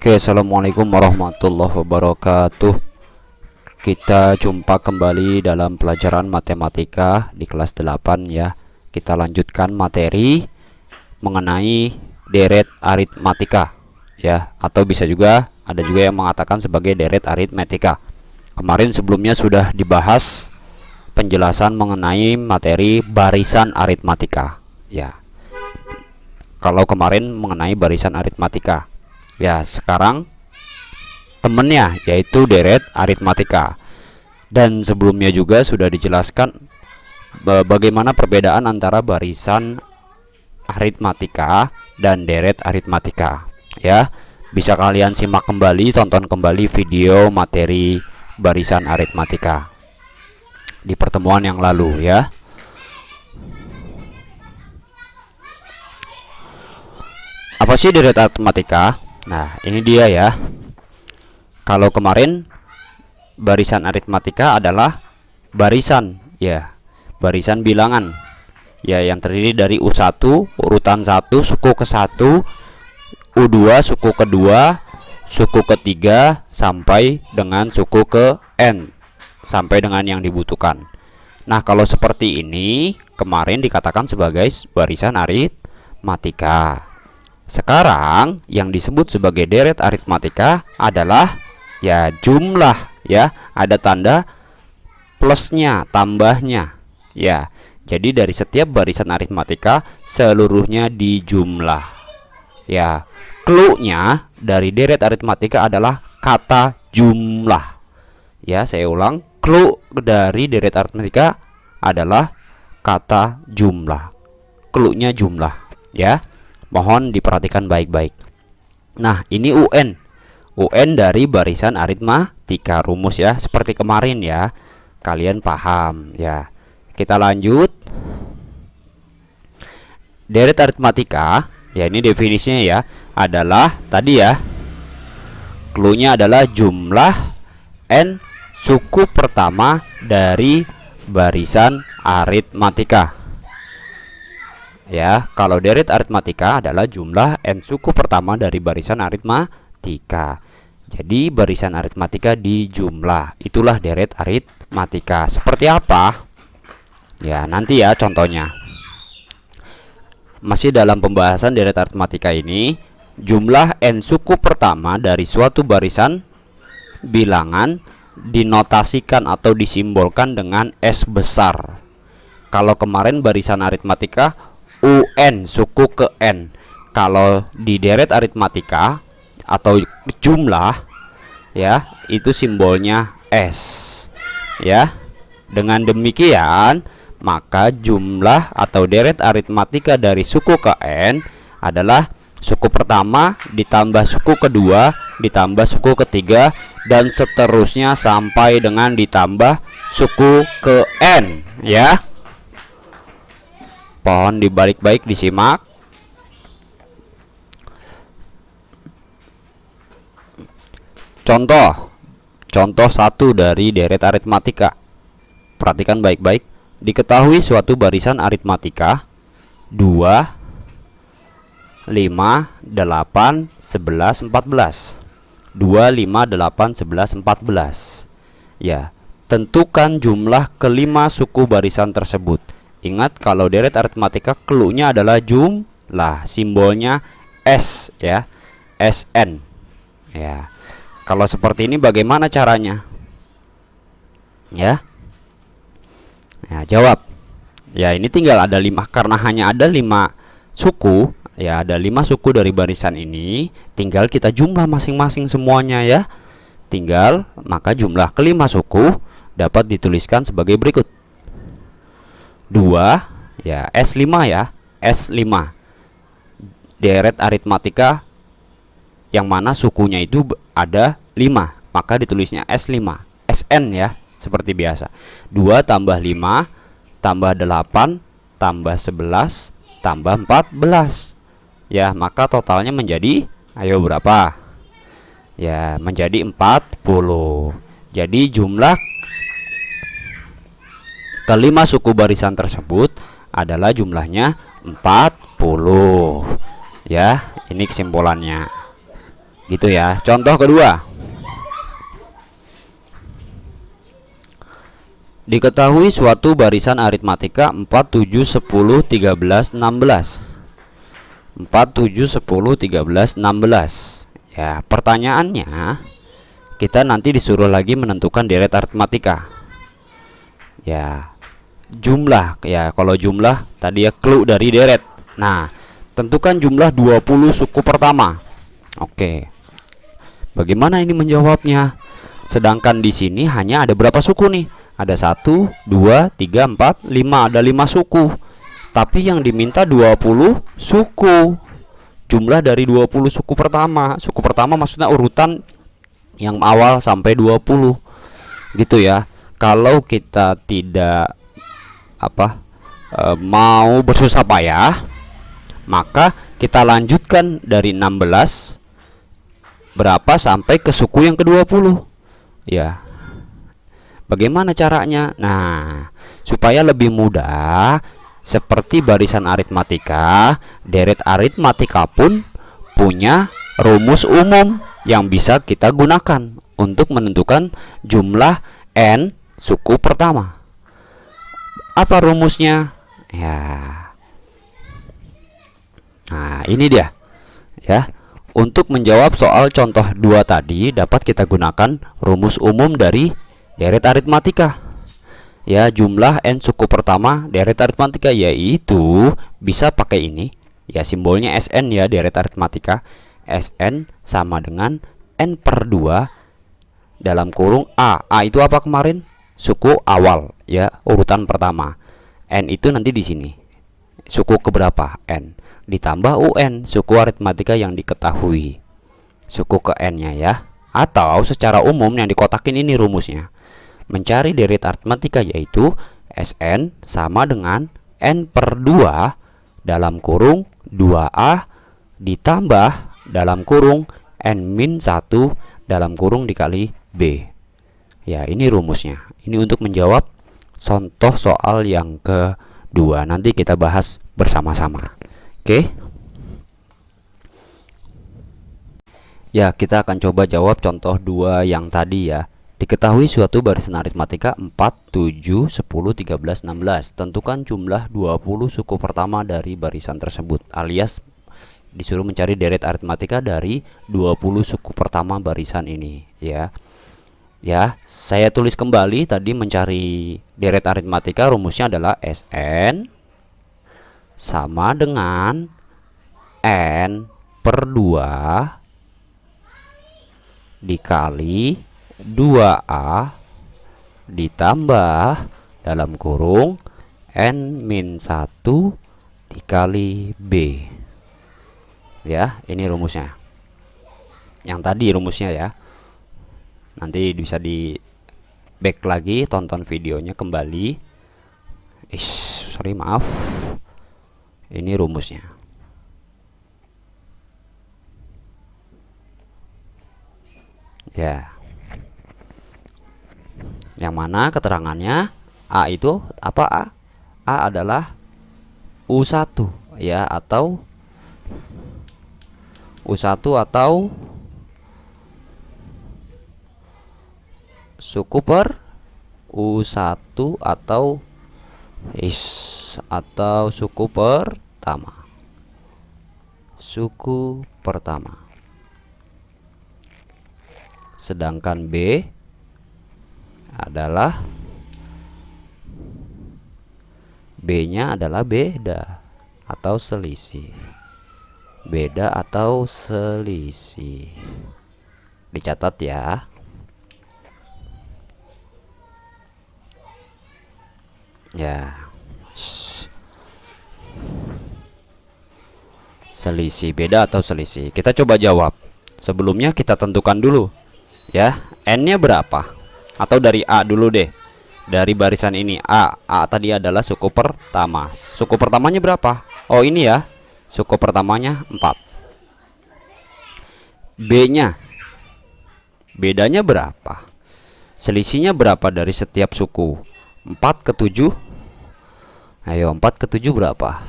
Oke, assalamualaikum warahmatullahi wabarakatuh. Kita jumpa kembali dalam pelajaran matematika di kelas 8 ya. Kita lanjutkan materi mengenai deret aritmatika ya, atau bisa juga ada juga yang mengatakan sebagai deret aritmatika. Kemarin sebelumnya sudah dibahas penjelasan mengenai materi barisan aritmatika ya. Kalau kemarin mengenai barisan aritmatika ya, sekarang temennya yaitu deret aritmatika. Dan sebelumnya juga sudah dijelaskan bagaimana perbedaan antara barisan aritmatika dan deret aritmatika ya. Bisa kalian simak kembali, tonton kembali video materi barisan aritmatika di pertemuan yang lalu ya. Apa sih deret aritmatika? Nah, ini dia ya. Kalau kemarin barisan aritmatika adalah barisan ya, barisan bilangan ya, yang terdiri dari U1 urutan 1 suku ke-1, U2 suku kedua, suku ketiga sampai dengan suku ke N, sampai dengan yang dibutuhkan. Nah, kalau seperti ini kemarin dikatakan sebagai barisan aritmatika. Sekarang yang disebut sebagai deret aritmatika adalah ya jumlah ya, ada tanda plusnya, tambahnya ya. Jadi dari setiap barisan aritmatika seluruhnya dijumlah ya. Clue-nya dari deret aritmatika adalah kata jumlah ya. Saya ulang, clue dari deret aritmatika adalah kata jumlah. Clue-nya jumlah ya. Mohon diperhatikan baik-baik. Nah, ini UN dari barisan aritmatika, rumus ya, seperti kemarin ya. Kalian paham ya. Kita lanjut. Deret aritmatika ya, ini definisinya ya, adalah tadi ya, clue-nya adalah jumlah n suku pertama dari barisan aritmatika ya. Kalau deret aritmatika adalah jumlah n suku pertama dari barisan aritmatika. Jadi barisan aritmatika dijumlah, itulah deret aritmatika. Seperti apa ya, nanti ya contohnya. Masih dalam pembahasan deret aritmatika ini, jumlah n suku pertama dari suatu barisan bilangan dinotasikan atau disimbolkan dengan S besar. Kalau kemarin barisan aritmatika UN suku ke N, kalau di deret aritmatika atau jumlah ya, itu simbolnya S ya. Dengan demikian maka jumlah atau deret aritmatika dari suku ke N adalah suku pertama ditambah suku kedua ditambah suku ketiga dan seterusnya sampai dengan ditambah suku ke N ya. Pohon dibalik-balik disimak. Contoh satu dari deret aritmatika. Perhatikan baik-baik. Diketahui suatu barisan aritmatika 2, 5, 8, 11, 14. 2, 5, 8, 11, 14 ya. Tentukan jumlah kelima suku barisan tersebut. Ingat, kalau deret aritmatika clue-nya adalah jumlah, simbolnya S ya, SN ya. Kalau seperti ini bagaimana caranya ya? Nah, jawab ya. Ini tinggal ada 5, karena hanya ada 5 suku ya, ada 5 suku dari barisan ini, tinggal kita jumlah masing-masing semuanya ya. Tinggal maka jumlah kelima suku dapat dituliskan sebagai berikut. 2 ya, S5 ya, S5 deret aritmatika yang mana sukunya itu ada 5, maka ditulisnya S5, SN ya, seperti biasa. 2 tambah 5 tambah 8 tambah 11 tambah 14 ya, maka totalnya menjadi, ayo berapa ya, menjadi 40. Jadi jumlah kelima suku barisan tersebut adalah jumlahnya 40 ya. Ini kesimpulannya. Gitu ya. Contoh kedua. Diketahui suatu barisan aritmatika 4, 7, 10, 13, 16. 4, 7, 10, 13, 16. Ya, pertanyaannya kita nanti disuruh lagi menentukan deret aritmatika. Ya, jumlah. Ya, kalau jumlah tadi ya clue dari deret. Nah, tentukan jumlah 20 suku pertama. Oke. Bagaimana ini menjawabnya? Sedangkan di sini hanya ada berapa suku nih? Ada 1, 2, 3, 4, 5. Ada 5 suku. Tapi yang diminta 20 suku. Jumlah dari 20 suku pertama. Suku pertama maksudnya urutan yang awal sampai 20. Gitu ya. Kalau kita tidak mau bersusah payah, maka kita lanjutkan dari 16 berapa sampai ke suku yang ke-20. Ya. Bagaimana caranya? Nah, supaya lebih mudah, seperti barisan aritmatika, deret aritmatika pun punya rumus umum yang bisa kita gunakan untuk menentukan jumlah n suku pertama. Apa rumusnya? Ya. Nah, ini dia. Ya. Untuk menjawab soal contoh 2 tadi dapat kita gunakan rumus umum dari deret aritmatika. Ya, jumlah n suku pertama deret aritmatika yaitu bisa pakai ini. Ya, simbolnya Sn ya, deret aritmatika. Sn sama dengan n per 2 dalam kurung A. A itu apa kemarin? Suku awal ya, urutan pertama. N itu nanti di sini. Suku keberapa? N. Ditambah UN, suku aritmatika yang diketahui. Suku ke n-nya ya. Atau secara umum yang dikotakin ini rumusnya. Mencari deret aritmatika yaitu Sn sama dengan n per 2 dalam kurung 2A ditambah dalam kurung n-1 dalam kurung dikali B. Ya, ini rumusnya. Ini untuk menjawab contoh soal yang kedua. Nanti kita bahas bersama-sama. Oke. Ya, kita akan coba jawab contoh 2 yang tadi ya. Diketahui suatu barisan aritmatika 4, 7, 10, 13, 16. Tentukan jumlah 20 suku pertama dari barisan tersebut, alias disuruh mencari deret aritmatika dari 20 suku pertama barisan ini ya. Ya, saya tulis kembali tadi mencari deret aritmatika rumusnya adalah Sn sama dengan n per 2 dikali 2A ditambah dalam kurung n-1 dikali B. Ya, ini rumusnya. Yang tadi rumusnya ya. Nanti bisa di back lagi, tonton videonya kembali. Sorry, maaf. Ini rumusnya. Ya. Yang mana keterangannya A itu apa? A? A adalah U1 ya, atau U1 atau suku per U1 atau suku pertama. Suku pertama. Sedangkan B adalah B-nya adalah beda atau selisih. Beda atau selisih. Dicatat ya. Ya. Selisih, beda atau selisih. Kita coba jawab. Sebelumnya kita tentukan dulu ya, n-nya berapa? Atau dari A dulu deh. Dari barisan ini A tadi adalah suku pertama. Suku pertamanya berapa? Oh, ini ya. Suku pertamanya 4. B-nya, bedanya berapa? Selisihnya berapa dari setiap suku? 4 ke 7. Ayo, 4 ke 7 berapa?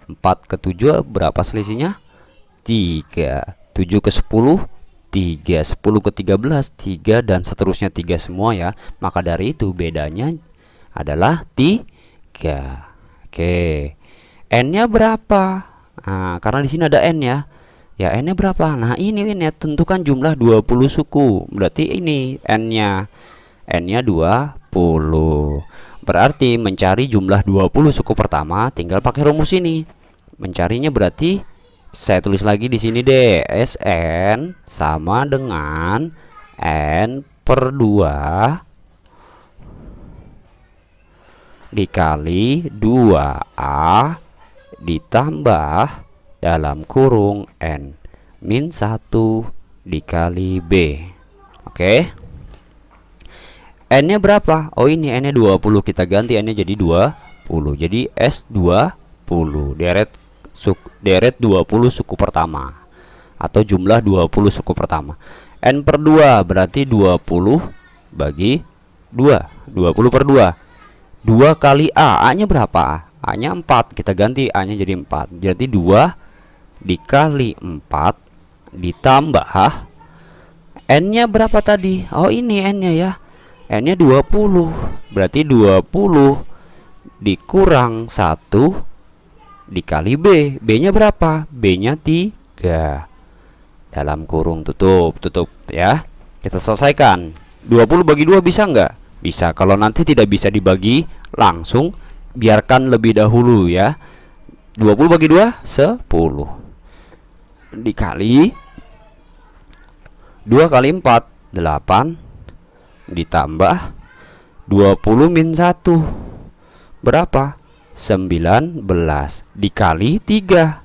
4 ke 7 berapa selisihnya? 3, 7 ke 10 3, 10 ke 13 3, dan seterusnya 3 semua ya. Maka dari itu bedanya adalah 3. Oke. N-nya berapa? Nah, karena di sini ada N ya. Ya, N-nya berapa? Nah, ini ya, tentukan jumlah 20 suku. Berarti ini N-nya. N-nya 20. Berarti mencari jumlah 20 suku pertama tinggal pakai rumus ini. Mencarinya berarti saya tulis lagi di sini deh. Sn sama dengan N per 2 dikali 2A ditambah dalam kurung N min 1 dikali B. Oke. N-nya berapa? Oh, ini N-nya 20. Kita ganti N-nya jadi 20. Jadi S20. Deret 20 suku pertama, atau jumlah 20 suku pertama. N per 2 berarti 20 bagi 2. 20 per 2. 2 kali A. A-nya berapa? A-nya 4. Kita ganti A-nya jadi 4. Jadi 2 dikali 4 ditambah N-nya berapa tadi? Oh, ini N-nya ya. N-nya 20. Berarti 20 dikurang 1 dikali B. B-nya berapa? B-nya 3. Dalam kurung tutup ya. Kita selesaikan. 20 bagi 2 bisa nggak? Bisa. Kalau nanti tidak bisa dibagi langsung, biarkan lebih dahulu ya. 20 bagi 2 10 dikali 2 kali 4 8 ditambah 20 min 1 berapa? 19 dikali 3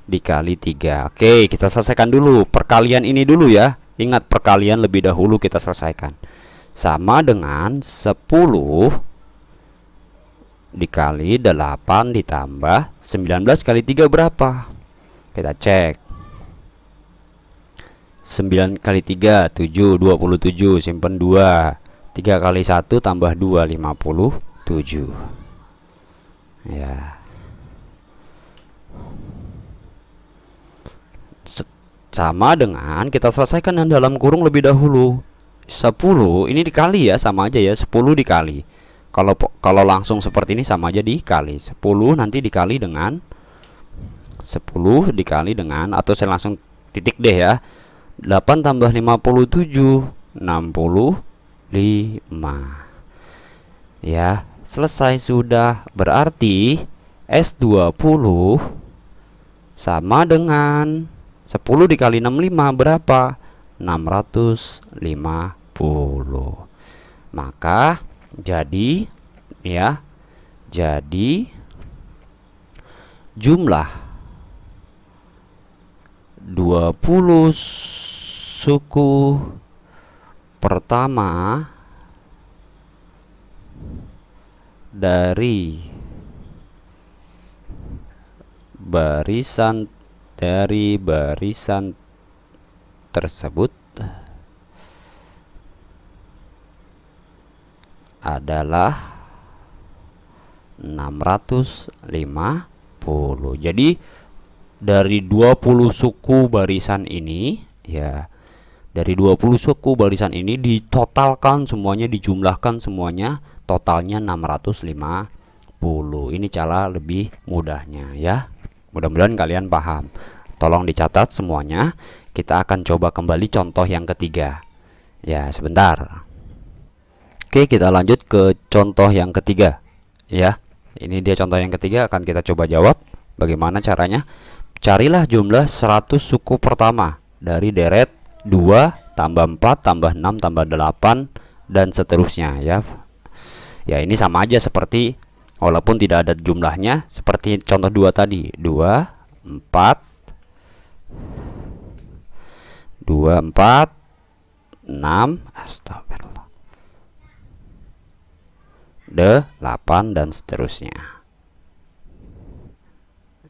dikali 3. Oke, kita selesaikan dulu perkalian ini dulu ya. Ingat, perkalian lebih dahulu kita selesaikan. Sama dengan 10 dikali 8 ditambah 19 kali 3 berapa? Kita cek. 9 kali 3 7, 27, simpen 2. 3 kali 1 tambah 2 57. Ya. Sama dengan kita selesaikan yang dalam kurung lebih dahulu. 10 ini dikali ya, sama aja ya, 10 dikali. Kalau langsung seperti ini sama aja dikali. 10 nanti dikali dengan 10 dikali dengan, atau saya langsung titik deh ya. 8 tambah 57 65. Ya, selesai sudah. Berarti S20 sama dengan 10 dikali 65 berapa? 650. Maka jadi ya, jadi jumlah 20 suku pertama dari barisan tersebut adalah 650. Jadi dari 20 suku barisan ini ya, dari 20 suku barisan ini ditotalkan semuanya, dijumlahkan semuanya, totalnya 650. Ini cara lebih mudahnya ya. Mudah-mudahan kalian paham. Tolong dicatat semuanya. Kita akan coba kembali contoh yang ketiga. Ya, sebentar. Oke, kita lanjut ke contoh yang ketiga. Ya, ini dia contoh yang ketiga, akan kita coba jawab. Bagaimana caranya? Carilah jumlah 100 suku pertama dari deret 2 tambah 4 tambah 6 tambah 8 dan seterusnya ya. Ya, ini sama aja seperti, walaupun tidak ada jumlahnya, seperti contoh 2 tadi. 2 4 6 astagfirullah 8 dan seterusnya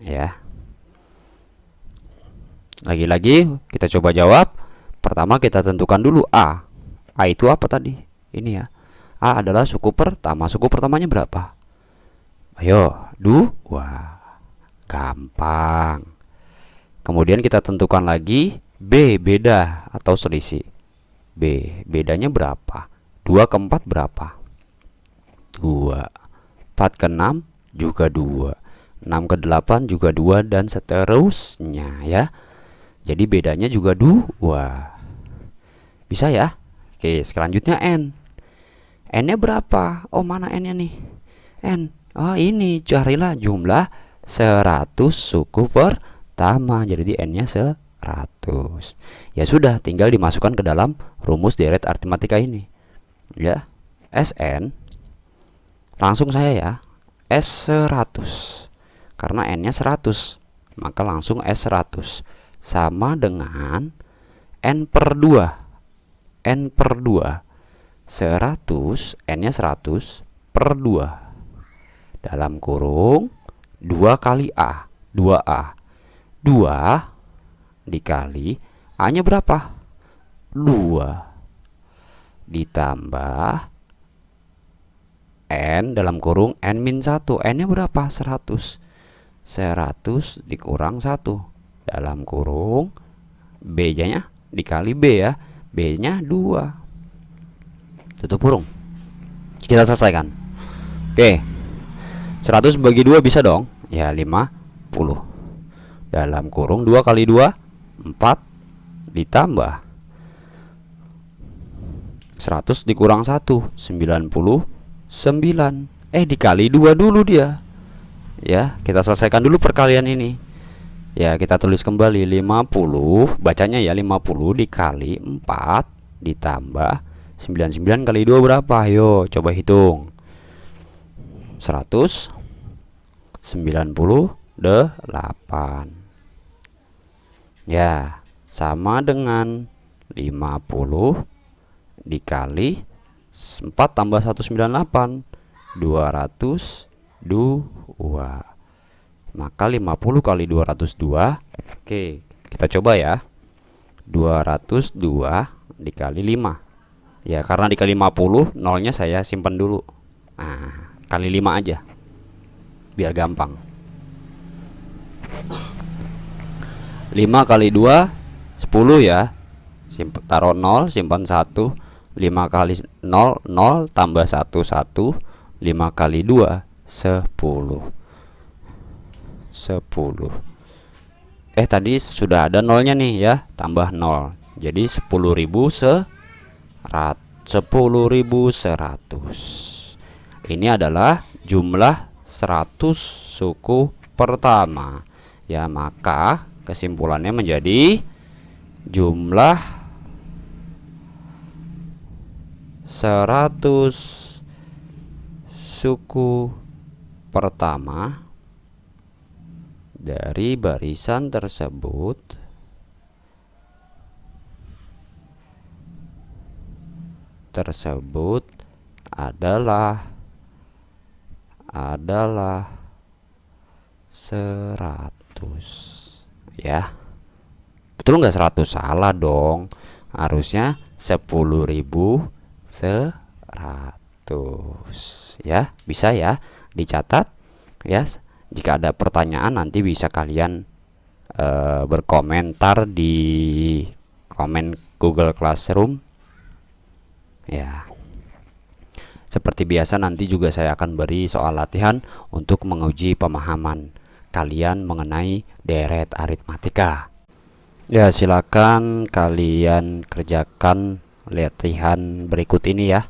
ya. Lagi-lagi kita coba jawab. Pertama kita tentukan dulu A. A itu apa tadi? Ini ya. A adalah suku pertama. Suku pertamanya berapa? Ayo, 2. Gampang. Kemudian kita tentukan lagi B, beda atau selisih. B, bedanya berapa? 2 ke 4 berapa? 2. 4 ke 6 juga 2. 6 ke 8 juga 2, dan seterusnya ya. Jadi bedanya juga 2. Bisa ya? Oke, selanjutnya N. N-nya berapa? Oh, mana N-nya nih? N. Oh, ini carilah jumlah 100 suku pertama. Jadi N-nya 100. Ya sudah, tinggal dimasukkan ke dalam rumus deret aritmatika ini. Ya. Sn langsung saya ya. S100. Karena N-nya 100, maka langsung S100 sama dengan N per 2. N per 2 100, N-nya 100 per 2 dalam kurung 2 kali A, 2A. 2 dikali A-nya berapa? 2 ditambah N dalam kurung N min 1. N-nya berapa? 100. 100 dikurang 1 dalam kurung B-nya dikali B ya. B-nya 2. Tutup kurung. Kita selesaikan. Oke. 100 bagi 2 bisa dong? Ya, 50. Dalam kurung 2 kali 2 4 ditambah 100 dikurang 1 99. Dikali 2 dulu dia. Ya, kita selesaikan dulu perkalian ini. Ya, kita tulis kembali 50, bacanya ya 50 dikali 4 ditambah 99 kali 2 berapa? Ayo coba hitung. 198. Ya, sama dengan 50 dikali 4 tambah 198, 202. Maka 50 kali 202. Oke, kita coba ya. 202 dikali 5. Ya, karena dikali 50, nolnya saya simpan dulu. Nah, kali 5 aja. Biar gampang. 5 kali 2 10 ya. Taruh 0, simpan 1. 5 kali 0 0 tambah 1 1. 5 kali 2 10. Tadi sudah ada nolnya nih ya, tambah 0. Jadi 10.100. Ini adalah jumlah 100 suku pertama. Ya, maka kesimpulannya menjadi jumlah 100 suku pertama dari barisan tersebut adalah 100 ya. Betul nggak 100? Salah dong, harusnya 10.100 ya. Bisa ya, dicatat ya. Jika ada pertanyaan nanti bisa kalian berkomentar di komen Google Classroom ya. Seperti biasa nanti juga saya akan beri soal latihan untuk menguji pemahaman kalian mengenai deret aritmatika. Ya, silakan kalian kerjakan latihan berikut ini ya.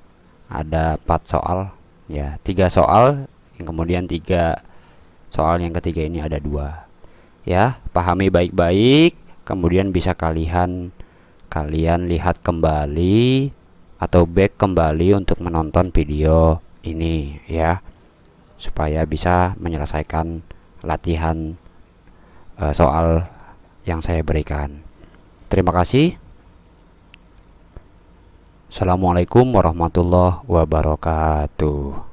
Ada 4 soal ya, 3 soal, yang kemudian 3 soal yang ketiga ini ada 2 ya. Pahami baik-baik, kemudian bisa kalian lihat kembali atau back kembali untuk menonton video ini ya, supaya bisa menyelesaikan latihan soal yang saya berikan. Terima kasih. Assalamualaikum warahmatullahi wabarakatuh.